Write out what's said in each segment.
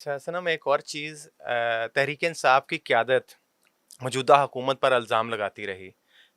अच्छा सनम, एक और चीज़, तहरीक इंसाफ की क़यादत मौजूदा हुकूमत पर इल्ज़ाम लगाती रही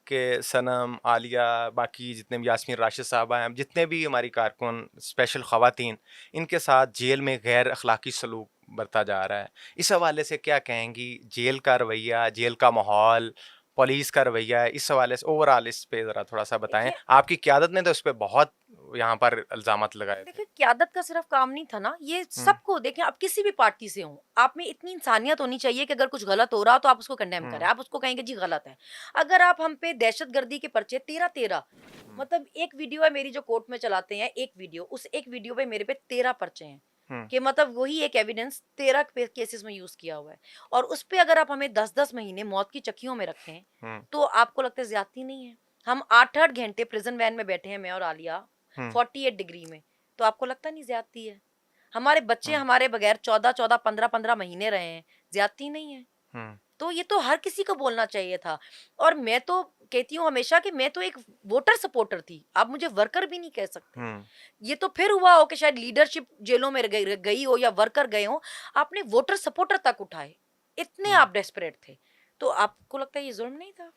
कि सनम, आलिया, बाकी जितने भी यास्मीन राशिद साहबा हैं, जितने भी हमारी कारकुन स्पेशल ख़वातीन, इनके साथ जेल में गैर अखलाकी सलूक बरता जा रहा है। इस हवाले से क्या कहेंगी? जेल का रवैया, जेल का माहौल, पुलिस का रवैया, इस हवाले से ओवरऑल इस पे ज़रा थोड़ा-सा बताएँ। देखिए आपकी क़यादत ने तो इस पे बहुत यहाँ पर इल्ज़ामात लगाए थे। देखिए क़यादत का सिर्फ़ काम नहीं था ना, ये हुँ, सबको देखें, आप किसी भी पार्टी से हों, आप में इतनी इंसानियत होनी चाहिए कि अगर कुछ गलत हो रहा हो तो आप उसको कंडेम करें, हुँ, आप उसको कहें कि जी गलत है। अगर आप हम पे दहशतगर्दी के पर्चे 13-13, हुँ, मतलब एक वीडियो है मेरी जो कोर्ट में चलाते हैं, एक वीडियो, उस एक वीडियो पे मेरे पे 13 पर्चे हैं, हुँ, कि मतलब वही एक एविडेंस 13 पे केसेस में यूज़ किया हुआ है। और उस पे अगर आप हमें 10-10 महीने मौत की चक्कियों में रखें, हुँ, तो आपको लगता है ज़्यादती नहीं है? हम 8-8 घंटे प्रिज़न वैन में बैठे हैं, मैं और आलिया, हुँ, 48 डिग्री में। तो आपको लगता नहीं ज़्यादती है? हमारे बच्चे हुँ, हमारे बगैर 14-14, 15-15 महीने रहे हैं, ज़्यादती नहीं है? हुँ, तो ये तो हर किसी को बोलना चाहिए था। और मैं तो कहती हूँ हमेशा कि मैं तो एक वोटर सपोर्टर थी, आप मुझे वर्कर भी नहीं कह सकते। हुँ, ये तो फिर हुआ हो कि शायद लीडरशिप जेलों में गई गई हो या वर्कर गए हों, आपने वोटर सपोर्टर तक उठाए, इतने हुँ। आप डेस्परेट थे। तो आपको लगता है ये ज़ुल्म नहीं था?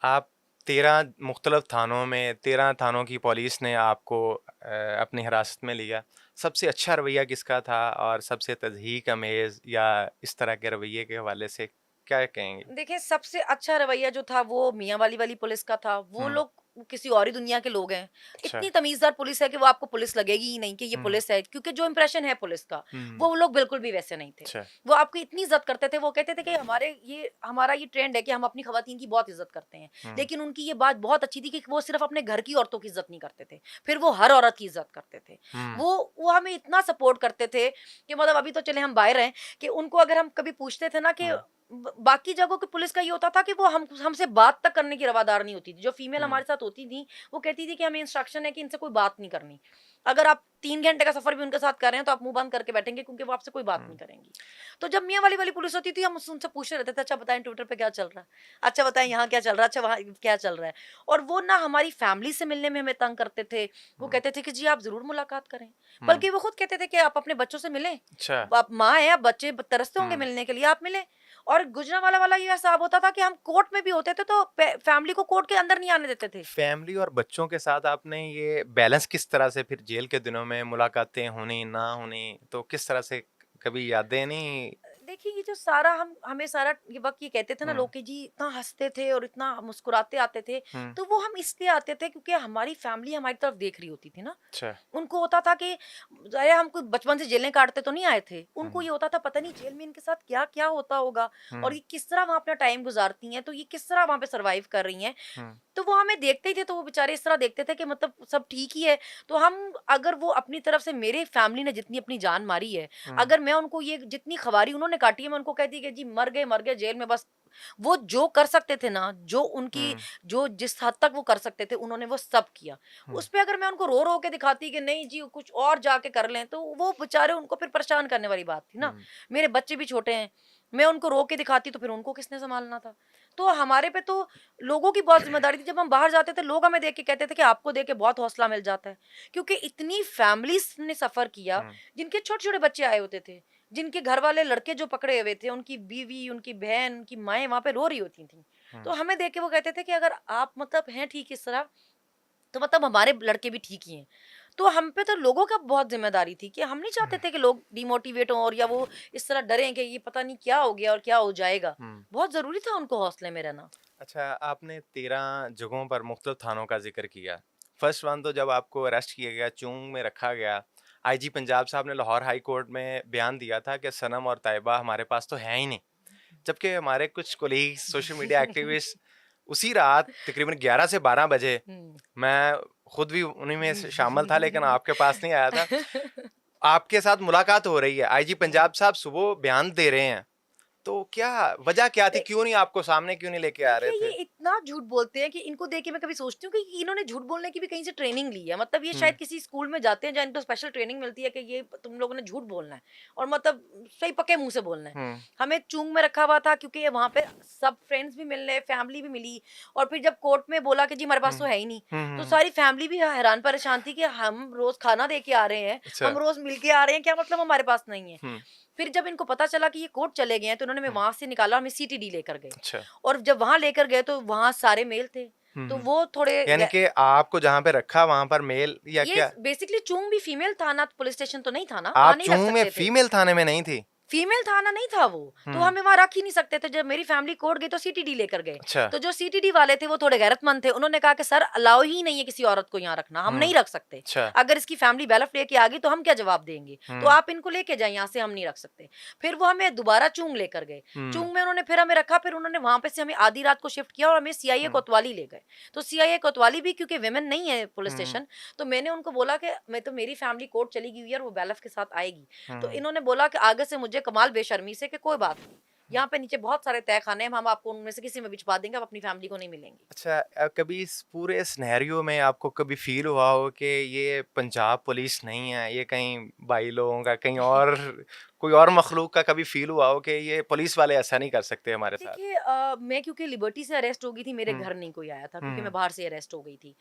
आप 13 मुख्तलिफ थानों में 13 थानों की पुलिस ने आपको अपनी हिरासत में लिया। सबसे अच्छा रवैया किसका था और सबसे तज़हीक अमेज़ या इस तरह के रवैये के हवाले से क्या कहेंगी? देखिए, सबसे अच्छा रवैया जो था वो मियाँ वाली पुलिस का था। वो हुँ, लोग किसी और ही दुनिया के लोग हैं। अच्छा। इतनी तमीज़दार पुलिस है कि वो आपको पुलिस लगेगी ही नहीं कि ये हुँ, पुलिस है, क्योंकि जो इंप्रेशन है पुलिस का, हुँ, वो लोग बिल्कुल भी वैसे नहीं थे। अच्छा। वो आपकी इतनी इज़्ज़त करते थे, वो कहते थे कि हमारा ये ट्रेंड है कि हम अपनी ख़वातीन की बहुत इज़्ज़त करते हैं। हुँ, लेकिन उनकी ये बात बहुत अच्छी थी कि वो सिर्फ़ अपने घर की औरतों की इज़्ज़त नहीं करते थे, फिर वो हर औरत की इज़्ज़त करते थे। हुँ, वो हमें इतना सपोर्ट करते थे कि मतलब अभी तो चले हम बाहर हैं, कि उनको अगर हम कभी पूछते थे ना कि हुँ, बाकी जगहों की पुलिस का ये होता था कि वो हमसे बात तक करने की रवादार नहीं होती थी। जो फीमेल हुँ, हमारे साथ होती थी, वो कहती थी कि हमें इंस्ट्रक्शन है कि इनसे कोई बात नहीं करनी। अगर आप 3 घंटे का सफर भी उनके साथ कर रहे हैं तो आप मुंह बंद करके बैठेंगे, क्योंकि वो आपसे कोई बात हुँ, नहीं करेंगी। तो जब मियाँ वाली पुलिस होती थी, हम उनसे पूछते रहते थे, अच्छा बताएं ट्विटर पे क्या चल रहा है, अच्छा बताएं यहाँ क्या चल रहा है, अच्छा वहाँ क्या चल रहा है। और वो ना हमारी फैमिली से मिलने में हमें तंग करते थे। वो हुँ, कहते थे कि जी आप जरूर मुलाकात करें, हुँ, बल्कि वो खुद कहते थे कि आप अपने बच्चों से मिलें, अच्छा। आप माँ है, आप बच्चे तरसते होंगे हुँ। मिलने के लिए, आप मिलें। और गुजरांवाला वाला ये हिसाब होता था कि हम कोर्ट में भी होते थे तो फैमिली को कोर्ट के अंदर नहीं आने देते थे। फैमिली और बच्चों के साथ आपने ये बैलेंस किस तरह से फिर जेल के दिनों में मुलाकातें होनी, ना होनी, तो किस तरह से कभी यादें नहीं? देखिए, ये जो सारा हम हमें सारा ये वक़्त ये कहते थे ना हुँ, लोग कि जी इतना हँसते थे और इतना मुस्कुराते आते थे, हुँ, तो वो हम इसलिए आते थे क्योंकि हमारी फैमिली हमारी तरफ देख रही होती थी ना। अच्छा। उनको होता था कि अरे हम कोई बचपन से जेलें काटते तो नहीं आए थे। उनको हुँ, ये होता था पता नहीं जेल में इनके साथ क्या-क्या होता होगा, और हुँ, ये किस तरह वहाँ अपना टाइम गुज़ारती हैं, तो ये किस तरह वहाँ पे सर्वाइव कर रही हैं। हुँ, तो वो हमें देखते ही थे, तो वो बेचारे इस तरह देखते थे कि मतलब सब ठीक ही है। तो हम अगर वो अपनी तरफ से मेरे फैमिली ने जितनी अपनी जान मारी है, हुँ, अगर मैं उनको ये जितनी खबारी उन्होंने काटी है, मैं उनको कहती कि जी मर गए जेल में बस। वो जो कर सकते थे ना, जो उनकी हुँ, जो जिस हद तक वो कर सकते थे, उन्होंने वो सब किया। हुँ, उस पे अगर मैं उनको रो-रो के दिखाती कि नहीं जी कुछ और जाके कर लें, तो वो बेचारे उनको फिर परेशान करने वाली बात थी ना। हुँ, मेरे बच्चे भी छोटे हैं, मैं उनको रो के दिखाती तो फिर उनको किसने सँभालना था? तो हमारे पे तो लोगों की बहुत ज़िम्मेदारी थी। जब हम बाहर जाते थे, लोग हमें देख के कहते थे कि आपको देख के बहुत हौसला मिल जाता है। क्योंकि इतनी फैमिलीज़ ने सफ़र किया, हुँ, जिनके छोटे-छोटे बच्चे आए होते थे, जिनके घर वाले लड़के जो पकड़े हुए थे, उनकी बीवी, उनकी बहन, उनकी माएँ वहाँ पे रो रही होती थीं। हुँ, तो हमें देख के वो कहते थे कि अगर आप मतलब हैं ठीक इस तरह, तो मतलब हमारे लड़के भी ठीक ही हैं। तो हम पे तो लोगों का बहुत ज़िम्मेदारी थी कि हम नहीं चाहते थे कि लोग डिमोटिवेट हों और या वो इस तरह डरें कि ये पता नहीं क्या हो गया और क्या हो जाएगा। हुँ। बहुत ज़रूरी था उनको हौसले में रहना। अच्छा, आपने 13 जगहों पर मुख्तलिफ थानों का ज़िक्र किया। फर्स्ट वन तो जब आपको अरेस्ट किया गया, चूंग में रखा गया, आईजी पंजाब साहब ने लाहौर हाई कोर्ट में बयान दिया था कि सनम और ताइबा हमारे पास तो हैं ही नहीं। जबकि हमारे कुछ कोलीग्स, सोशल मीडिया एक्टिविस्ट उसी रात तकरीबन 11 से 12 बजे, हुँ। मैं खुद भी उन्हीं में से शामिल था लेकिन आपके पास नहीं आया था। आपके साथ मुलाकात हो रही है, आईजी पंजाब साहब सुबह बयान दे रहे हैं, तो क्या वजह क्या थी? दे क्यों नहीं आपको सामने क्यों नहीं लेके आ रहे देखिए, ये थे? इतना झूठ बोलते हैं कि इनको देख के मैं कभी सोचती हूँ कि इन्होंने झूठ बोलने की भी कहीं से ट्रेनिंग ली है। मतलब ये हुँ, शायद किसी स्कूल में जाते हैं जहाँ इनको स्पेशल ट्रेनिंग मिलती है कि ये तुम लोगों ने झूठ बोलना है और मतलब सही पक्के मुँह से बोलना है। हुँ, हमें चुंग में रखा हुआ था क्योंकि ये वहाँ पे सब फ्रेंड्स भी मिलने, फैमिली भी मिली, और फिर जब कोर्ट में बोला कि जी हमारे हुँ, पास तो है ही नहीं, हुँ, तो हुँ, सारी फैमिली भी हैरान परेशान थी कि हम रोज़ खाना दे के आ रहे हैं, अच्छा, हम रोज़ मिल के आ रहे हैं, क्या मतलब हमारे पास नहीं है? हुँ, फिर जब इनको पता चला कि ये कोर्ट चले गए हैं तो उन्होंने हमें वहां से निकाला, हमें सीटीडी लेकर गए। अच्छा। और जब वहां लेकर गए तो वहां सारे मेल थे, तो हम्म। वो थोड़े यानी कि आपको जहां पे रखा वहां पर मेल या ये क्या? बेसिकली चूंग भी फीमेल थाना पुलिस स्टेशन तो नहीं था ना, वहां आप नहीं रख चूंग में सकते थे। फीमेल थाने में नहीं थी? फीमेल थाना नहीं था वो, तो हम्म। हमें वहां रख ही नहीं सकते थे। जब मेरी फैमिली कोर्ट गई तो सीटीडी लेकर गए। अच्छा। तो जो सीटीडी वाले थे वो थोड़े गैरतमंद थे, उन्होंने कहा कि सर अलाउ ही नहीं है किसी औरत को यहाँ रखना, हम नहीं रख सकते। अच्छा। अगर इसकी फैमिली बैलफ लेके आ गई तो हम क्या जवाब देंगे, तो आप इनको लेके जाए यहाँ से, हम नहीं रख सकते। फिर वो हमें दोबारा चूंग लेकर गए। चूंग में उन्होंने फिर हमें रखा, फिर उन्होंने वहां पे से हमें आधी रात को शिफ्ट किया और हमें सीआईए कोतवाली ले गए। तो सीआईए कोतवाली भी क्योंकि विमेन नहीं है पुलिस स्टेशन, तो मैंने उनको बोला कि मैं तो मेरी फैमिली कोर्ट चली गई हुई है और वो बैलफ के साथ आएगी। तो इन्होंने बोला कि आगे से मुझे कमाल बेशर्मी से कि कोई बात नहीं, यहाँ पे नीचे बहुत सारे तय खाने हैं, हम आपको उनमें से किसी में भिजवा देंगे, आप अपनी फैमिली को नहीं मिलेंगे। अच्छा, कभी इस पूरे सिनेरियो में आपको कभी फील हुआ हो कि ये पंजाब पुलिस नहीं है, ये कहीं भाई लोगों का, कहीं और कोई और मखलूक का कभी फील हुआ हो कि ये पुलिस वाले ऐसा नहीं कर सकते हमारे साथ? देखिए मैं क्योंकि लिबर्टी से अरेस्ट हो गई थी, मेरे हम्म। घर नहीं कोई आया था क्योंकि मैं हम्म। बाहर से अरेस्ट हो गई थी।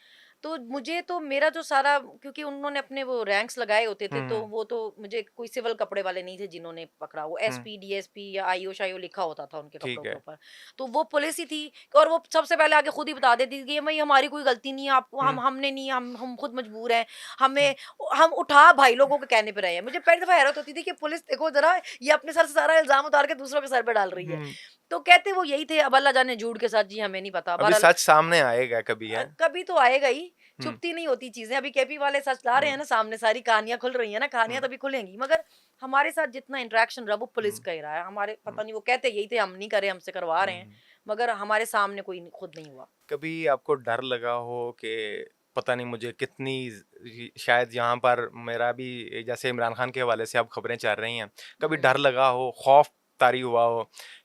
तो मुझे तो मेरा जो सारा, क्योंकि उन्होंने अपने वो रैंक्स लगाए होते थे, तो वो तो मुझे कोई सिविल कपड़े वाले नहीं थे जिन्होंने पकड़ा, वो एसपी डीएसपी या आईओ शाईओ लिखा होता था उनके कपड़ों ठीक के है। ऊपर। तो वो पुलिस ही थी, और वो सबसे पहले आगे खुद ही बता देती थी कि भाई हमारी कोई गलती नहीं है, आपको हमने नहीं, हम खुद मजबूर हैं, हमें हम उठा भाई लोगों के कहने पे रहे हैं। मुझे पहली दफा हैरत होती थी कि पुलिस देखो जरा, ये अपने सर से सारा इल्जाम उतार के दूसरों के सर पे डाल रही है। तो कहते वो यही थे, अब अल्लाह जाने झूठ के साथ, जी हमें नहीं पता। अभी बहरहाल सच सामने आएगा कभी, है? कभी तो आएगा ही, हम्म। छुपती नहीं होती चीजें। अभी केपी वाले सच ला रहे हैं ना सामने, सारी कहानियां खुल रही है ना, कहानियां तभी खुलेंगी। मगर हमारे साथ जितना इंटरेक्शन रहा वो पुलिस का ही रहा है। हमारे पता नहीं, वो कहते यही थे हम नहीं करे, हमसे करवा रहे हैं, मगर हमारे सामने कोई खुद नहीं हुआ। कभी आपको डर लगा हो कि पता नहीं मुझे कितनी शायद यहाँ पर मेरा भी, जैसे इमरान खान के हवाले से अब खबरें चल रही हैं, कभी डर लगा हो, खौफ तारी हुआ हो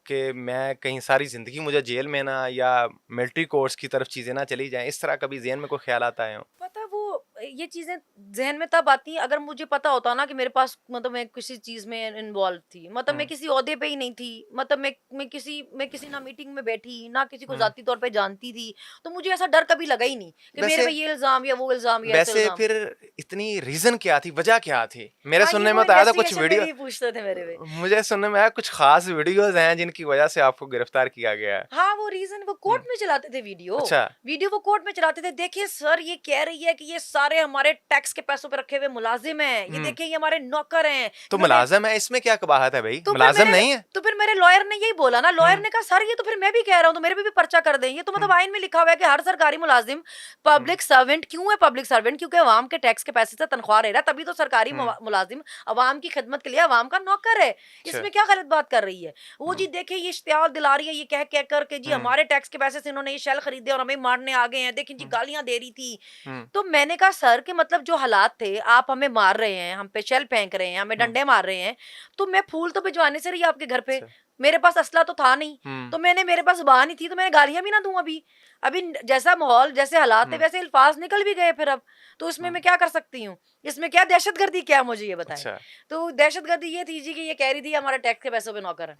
कि मैं कहीं सारी ज़िंदगी मुझे जेल में ना या मिलिट्री कोर्स की तरफ चीज़ें ना चली जाएं, इस तरह कभी ज़हन में कोई ख्यालात आए हों? पता वो ये चीजें जहन में तब आती हैं अगर मुझे पता होता ना कि मेरे पास, मतलब मैं किसी चीज में इन्वॉल्व थी, मतलब मैं किसी ओहदे पे ही नहीं थी, मतलब मैं किसी ना मीटिंग में बैठी ना किसी को जाती तौर पे जानती थी, तो मुझे ऐसा डर कभी लगा ही नहीं कि मेरे पे ये इल्जाम या वो इल्जाम या ऐसे वैसे इल्जाम। फिर इतनी रीज़न क्या थी, वजह क्या थी? मेरे हाँ, ये सुनने वो में तो आया था कुछ इन्वेस्टिगेशन वीडियो, में ही पूछते थे मेरे पे। मुझे सुनने में आया कुछ खास वीडियोस हैं जिनकी वजह से आपको गिरफ्तार किया गया है। हाँ, वो रीज़न वो कोर्ट में चलाते थे वीडियो। अच्छा। वीडियो वो कोर्ट में चलाते थे, देखिए सर ये कह रही है कि ये सारे हमारे टैक्स के पैसों पे रखे हुए मुलाजिम हैं, ये देखिए ये हमारे नौकर हैं। तो इन्होंने मुलाजिम है, इसमें क्या कबाहत है भाई? तो फिर मुलाजिम मेरे नहीं है? तो फिर मेरे लॉयर ने यही बोला ना, लॉयर ने कहा सर ये तो फिर मैं भी कह रहा हूँ, तो मेरे पे भी पर्चा कर दें। ये तो मतलब आइन में लिखा हुआ है कि हर सरकारी मुलाजिम पब्लिक सर्वेंट। क्यों है पब्लिक सर्वेंट? क्योंकि अवाम के टैक्स के पैसे से तनख्वाह ले रहा है, तभी तो सरकारी मुलाजिम अवाम की खिदमत के लिए अवाम का नौकर है। इसमें क्या गलत बात कर रही है वो? जी देखिए ये इश्तियाल दिला रही है, ये कह कह कर के जी हमारे टैक्स के पैसे से इन्होंने ये शेल खरीदे और हमें मारने आ गए हैं, देखिए जी गालियां दे रही थी। तो मैंने कहा सर के मतलब जो हालात थे, आप हमें मार रहे हैं, हम पे शेल फेंक रहे हैं, हमें डंडे मार रहे हैं, तो मैं फूल तो भिजवाने से रही आपके घर पे, मेरे पास असला तो था नहीं, तो मेरे पास जुबान ही थी, तो मैंने गालियां भी ना दूं। अभी अभी जैसा माहौल जैसे हालात है वैसे अल्फाज निकल भी गए फिर। अब तो इसमें मैं क्या कर सकती हूँ? इसमें क्या दहशतगर्दी क्या, मुझे ये बताएं। अच्छा। तो दहशतगर्दी ये थी जी कि ये कह रही थी हमारे टैक्स के पैसों पे नौकर है।